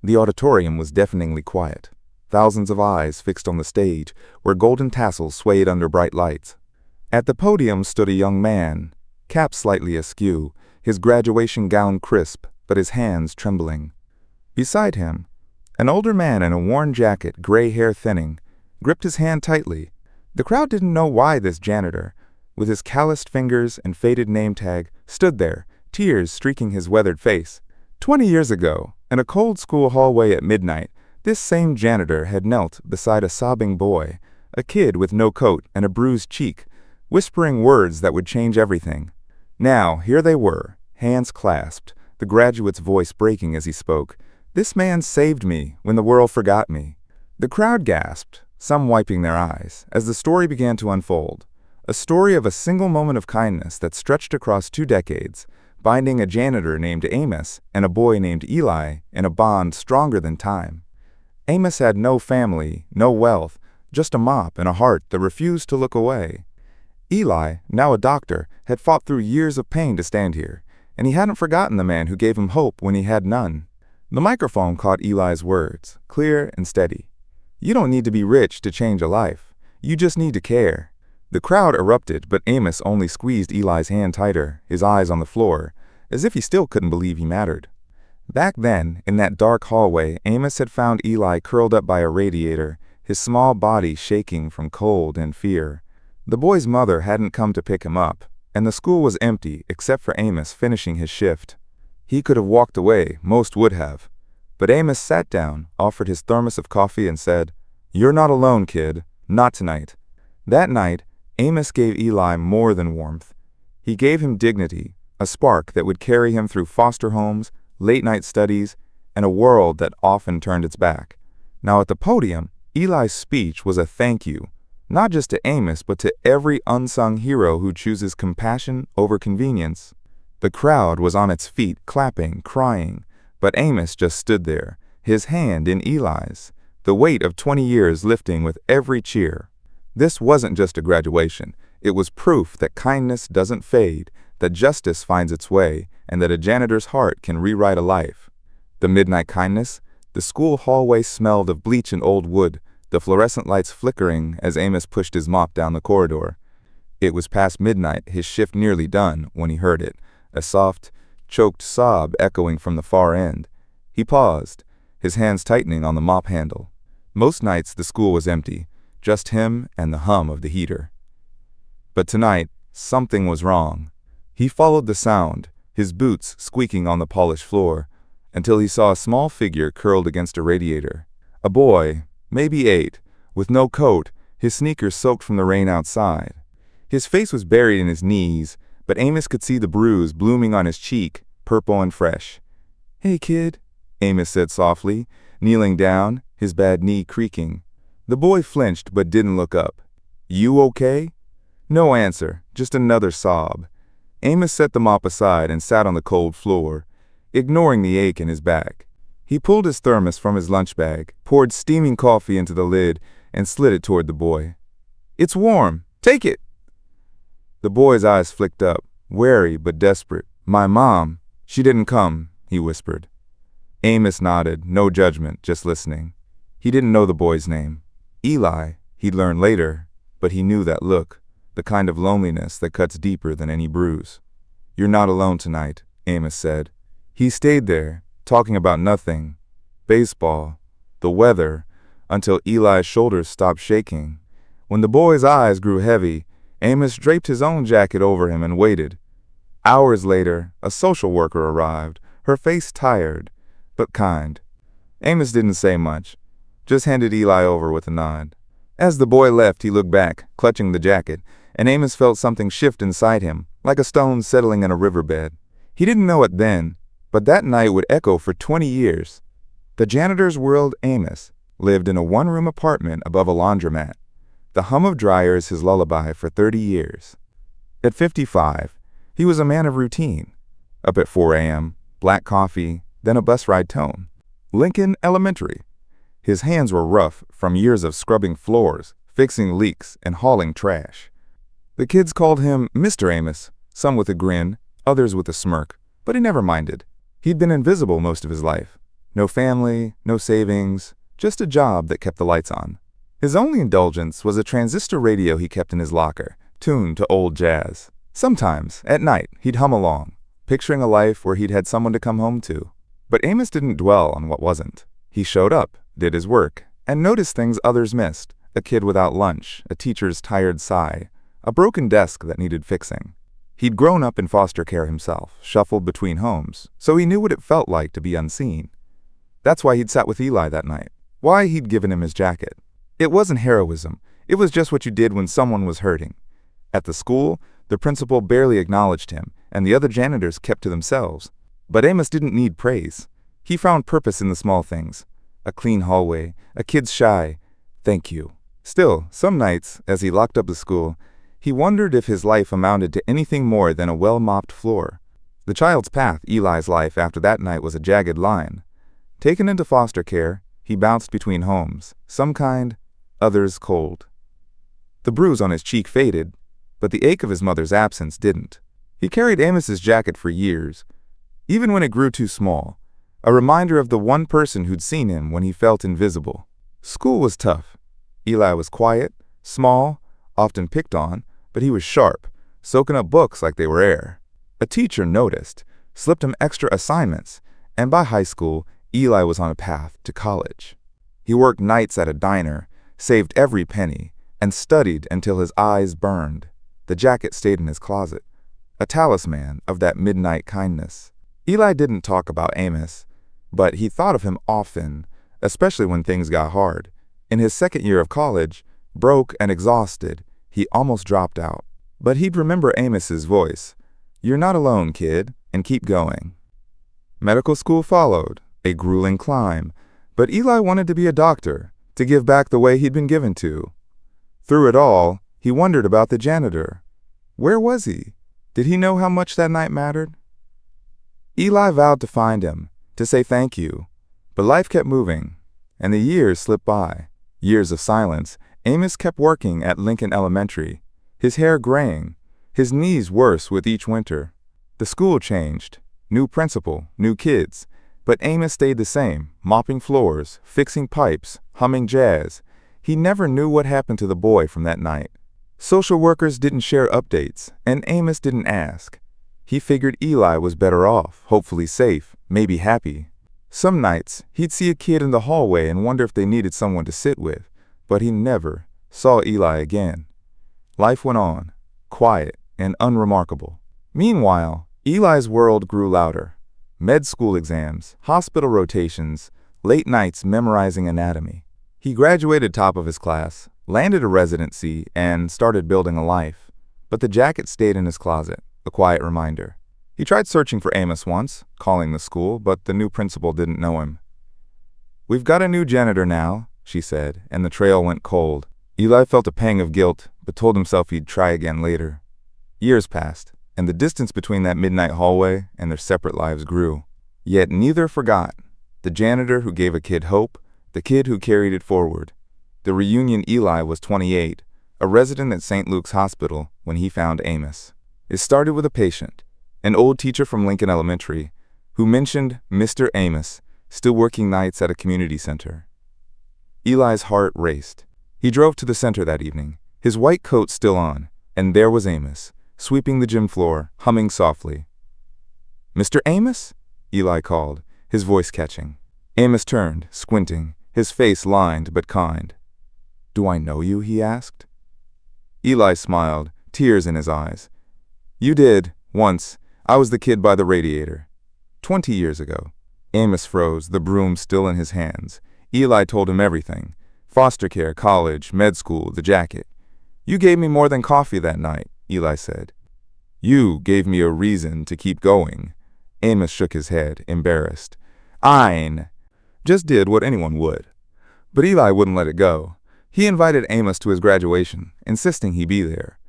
The auditorium was deafeningly quiet. Thousands of eyes fixed on the stage, where golden tassels swayed under bright lights. At the podium stood a young man, cap slightly askew, his graduation gown crisp, but his hands trembling. Beside him, an older man in a worn jacket, gray hair thinning, gripped his hand tightly. The crowd didn't know why this janitor, with his calloused fingers and faded name tag, stood there, tears streaking his weathered face. 20 years ago, in a cold school hallway at midnight, this same janitor had knelt beside a sobbing boy, a kid with no coat and a bruised cheek, whispering words that would change everything. Now, here they were, hands clasped, the graduate's voice breaking as he spoke. "This man saved me when the world forgot me." The crowd gasped, some wiping their eyes, as the story began to unfold. A story of a single moment of kindness that stretched across 2 decades, binding a janitor named Amos and a boy named Eli in a bond stronger than time. Amos had no family, no wealth, just a mop and a heart that refused to look away. Eli, now a doctor, had fought through years of pain to stand here, and he hadn't forgotten the man who gave him hope when he had none. The microphone caught Eli's words, clear and steady. "You don't need to be rich to change a life. You just need to care." The crowd erupted, but Amos only squeezed Eli's hand tighter, his eyes on the floor, as if he still couldn't believe he mattered. Back then, in that dark hallway, Amos had found Eli curled up by a radiator, his small body shaking from cold and fear. The boy's mother hadn't come to pick him up, and the school was empty except for Amos finishing his shift. He could have walked away, most would have. But Amos sat down, offered his thermos of coffee, and said, "You're not alone, kid. Not tonight." That night, Amos gave Eli more than warmth. He gave him dignity, a spark that would carry him through foster homes, late-night studies, and a world that often turned its back. Now at the podium, Eli's speech was a thank you, not just to Amos, but to every unsung hero who chooses compassion over convenience. The crowd was on its feet, clapping, crying, but Amos just stood there, his hand in Eli's, the weight of 20 years lifting with every cheer. This wasn't just a graduation. It was proof that kindness doesn't fade, that justice finds its way, and that a janitor's heart can rewrite a life. The midnight kindness, the school hallway smelled of bleach and old wood, the fluorescent lights flickering as Amos pushed his mop down the corridor. It was past midnight, his shift nearly done, when he heard it, a soft, choked sob echoing from the far end. He paused, his hands tightening on the mop handle. Most nights the school was empty, just him and the hum of the heater. But tonight, something was wrong. He followed the sound, his boots squeaking on the polished floor, until he saw a small figure curled against a radiator. A boy, maybe 8, with no coat, his sneakers soaked from the rain outside. His face was buried in his knees, but Amos could see the bruise blooming on his cheek, purple and fresh. "Hey, kid," Amos said softly, kneeling down, his bad knee creaking. The boy flinched but didn't look up. "You okay?" No answer, just another sob. Amos set the mop aside and sat on the cold floor, ignoring the ache in his back. He pulled his thermos from his lunch bag, poured steaming coffee into the lid, and slid it toward the boy. "It's warm. Take it." The boy's eyes flicked up, wary but desperate. "My mom, she didn't come," he whispered. Amos nodded, no judgment, just listening. He didn't know the boy's name. Eli, he'd learn later, but he knew that look, the kind of loneliness that cuts deeper than any bruise. "You're not alone tonight," Amos said. He stayed there, talking about nothing, baseball, the weather, until Eli's shoulders stopped shaking. When the boy's eyes grew heavy, Amos draped his own jacket over him and waited. Hours later, a social worker arrived, her face tired, but kind. Amos didn't say much, just handed Eli over with a nod. As the boy left, he looked back, clutching the jacket, and Amos felt something shift inside him, like a stone settling in a riverbed. He didn't know it then, but that night would echo for 20 years. The janitor's world, Amos, lived in a one-room apartment above a laundromat. The hum of dryers his lullaby for 30 years. At 55, he was a man of routine. Up at 4 a.m., black coffee, then a bus ride tone. Lincoln Elementary. His hands were rough from years of scrubbing floors, fixing leaks, and hauling trash. The kids called him Mr. Amos, some with a grin, others with a smirk, but he never minded. He'd been invisible most of his life. No family, no savings, just a job that kept the lights on. His only indulgence was a transistor radio he kept in his locker, tuned to old jazz. Sometimes, at night, he'd hum along, picturing a life where he'd had someone to come home to. But Amos didn't dwell on what wasn't. He showed up, did his work, and noticed things others missed: a kid without lunch, a teacher's tired sigh, a broken desk that needed fixing. He'd grown up in foster care himself, shuffled between homes, so he knew what it felt like to be unseen. That's why he'd sat with Eli that night, why he'd given him his jacket. It wasn't heroism, it was just what you did when someone was hurting. At the school, the principal barely acknowledged him, and the other janitors kept to themselves. But Amos didn't need praise. He found purpose in the small things: a clean hallway, a kid's shy "thank you." Still, some nights, as he locked up the school, he wondered if his life amounted to anything more than a well-mopped floor. The child's path, Eli's life after that night, was a jagged line. Taken into foster care, he bounced between homes, some kind, others cold. The bruise on his cheek faded, but the ache of his mother's absence didn't. He carried Amos's jacket for years, even when it grew too small, a reminder of the one person who'd seen him when he felt invisible. School was tough. Eli was quiet, small, often picked on, but he was sharp, soaking up books like they were air. A teacher noticed, slipped him extra assignments, and by high school, Eli was on a path to college. He worked nights at a diner, saved every penny, and studied until his eyes burned. The jacket stayed in his closet, a talisman of that midnight kindness. Eli didn't talk about Amos, but he thought of him often, especially when things got hard. In his second year of college, broke and exhausted, he almost dropped out. But he'd remember Amos's voice: "You're not alone, kid," and keep going. Medical school followed, a grueling climb, but Eli wanted to be a doctor, to give back the way he'd been given to. Through it all, he wondered about the janitor. Where was he? Did he know how much that night mattered? Eli vowed to find him, to say thank you, but life kept moving, and the years slipped by. Years of silence. Amos kept working at Lincoln Elementary, his hair graying, his knees worse with each winter. The school changed, new principal, new kids, but Amos stayed the same, mopping floors, fixing pipes, humming jazz. He never knew what happened to the boy from that night. Social workers didn't share updates, and Amos didn't ask. He figured Eli was better off, hopefully safe, maybe happy. Some nights, he'd see a kid in the hallway and wonder if they needed someone to sit with, but he never saw Eli again. Life went on, quiet and unremarkable. Meanwhile, Eli's world grew louder. Med school exams, hospital rotations, late nights memorizing anatomy. He graduated top of his class, landed a residency, and started building a life. But the jacket stayed in his closet, a quiet reminder. He tried searching for Amos once, calling the school, but the new principal didn't know him. "We've got a new janitor now," she said, and the trail went cold. Eli felt a pang of guilt, but told himself he'd try again later. Years passed, and the distance between that midnight hallway and their separate lives grew. Yet neither forgot. The janitor who gave a kid hope, the kid who carried it forward. The reunion. Eli was 28, a resident at St. Luke's Hospital when he found Amos. It started with a patient, an old teacher from Lincoln Elementary, who mentioned Mr. Amos, still working nights at a community center. Eli's heart raced. He drove to the center that evening, his white coat still on, and there was Amos, sweeping the gym floor, humming softly. "Mr. Amos?" Eli called, his voice catching. Amos turned, squinting, his face lined but kind. "Do I know you?" he asked. Eli smiled, tears in his eyes. "You did, once. I was the kid by the radiator. 20 years ago." Amos froze, the broom still in his hands. Eli told him everything: foster care, college, med school, the jacket. "You gave me more than coffee that night," Eli said. "You gave me a reason to keep going." Amos shook his head, embarrassed. "Ein." Just did what anyone would. But Eli wouldn't let it go. He invited Amos to his graduation, insisting he be there.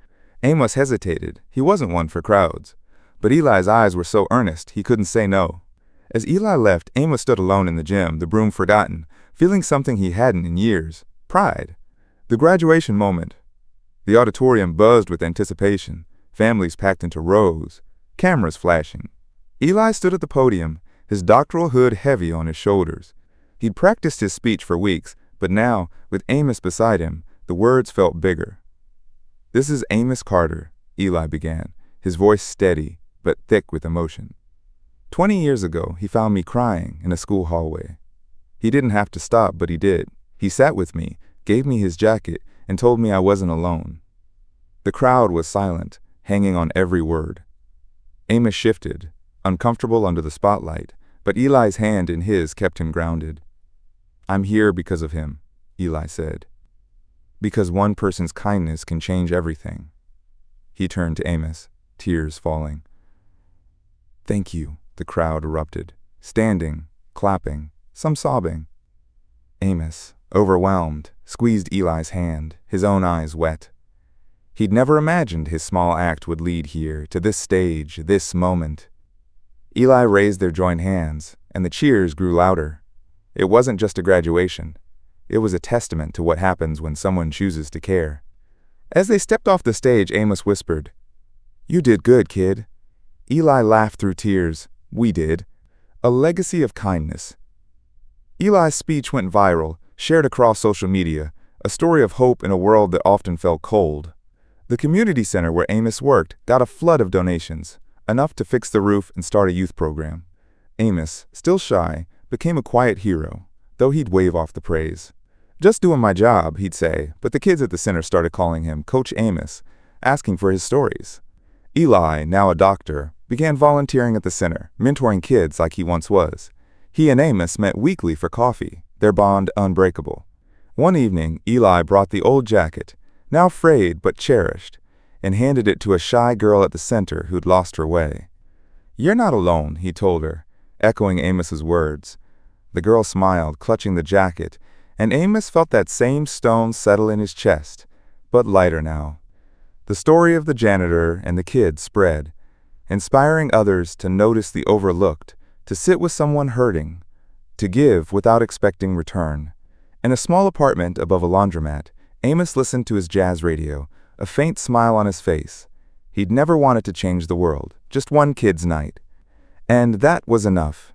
Amos hesitated. He wasn't one for crowds. But Eli's eyes were so earnest he couldn't say no. As Eli left, Amos stood alone in the gym, the broom forgotten, feeling something he hadn't in years: pride. The graduation moment. The auditorium buzzed with anticipation, families packed into rows, cameras flashing. Eli stood at the podium, his doctoral hood heavy on his shoulders. He'd practiced his speech for weeks, but now, with Amos beside him, the words felt bigger. "This is Amos Carter," Eli began, his voice steady, but thick with emotion. 20 years ago, he found me crying in a school hallway. He didn't have to stop, but he did. He sat with me, gave me his jacket, and told me I wasn't alone. The crowd was silent, hanging on every word. Amos shifted, uncomfortable under the spotlight, but Eli's hand in his kept him grounded. "I'm here because of him," Eli said. "Because one person's kindness can change everything." He turned to Amos, tears falling. "Thank you," the crowd erupted, standing, clapping, some sobbing. Amos, overwhelmed, squeezed Eli's hand, his own eyes wet. He'd never imagined his small act would lead here, to this stage, this moment. Eli raised their joined hands, and the cheers grew louder. It wasn't just a graduation. It was a testament to what happens when someone chooses to care. As they stepped off the stage, Amos whispered, "You did good, kid." Eli laughed through tears. "We did. A legacy of kindness." Eli's speech went viral, shared across social media, a story of hope in a world that often felt cold. The community center where Amos worked got a flood of donations, enough to fix the roof and start a youth program. Amos, still shy, became a quiet hero, though he'd wave off the praise. "Just doing my job," he'd say, but the kids at the center started calling him Coach Amos, asking for his stories. Eli, now a doctor, began volunteering at the center, mentoring kids like he once was. He and Amos met weekly for coffee, their bond unbreakable. One evening, Eli brought the old jacket, now frayed but cherished, and handed it to a shy girl at the center who'd lost her way. "You're not alone," he told her, echoing Amos's words. The girl smiled, clutching the jacket, and Amos felt that same stone settle in his chest, but lighter now. The story of the janitor and the kid spread, inspiring others to notice the overlooked, to sit with someone hurting, to give without expecting return. In a small apartment above a laundromat, Amos listened to his jazz radio, a faint smile on his face. He'd never wanted to change the world, just one kid's night. And that was enough.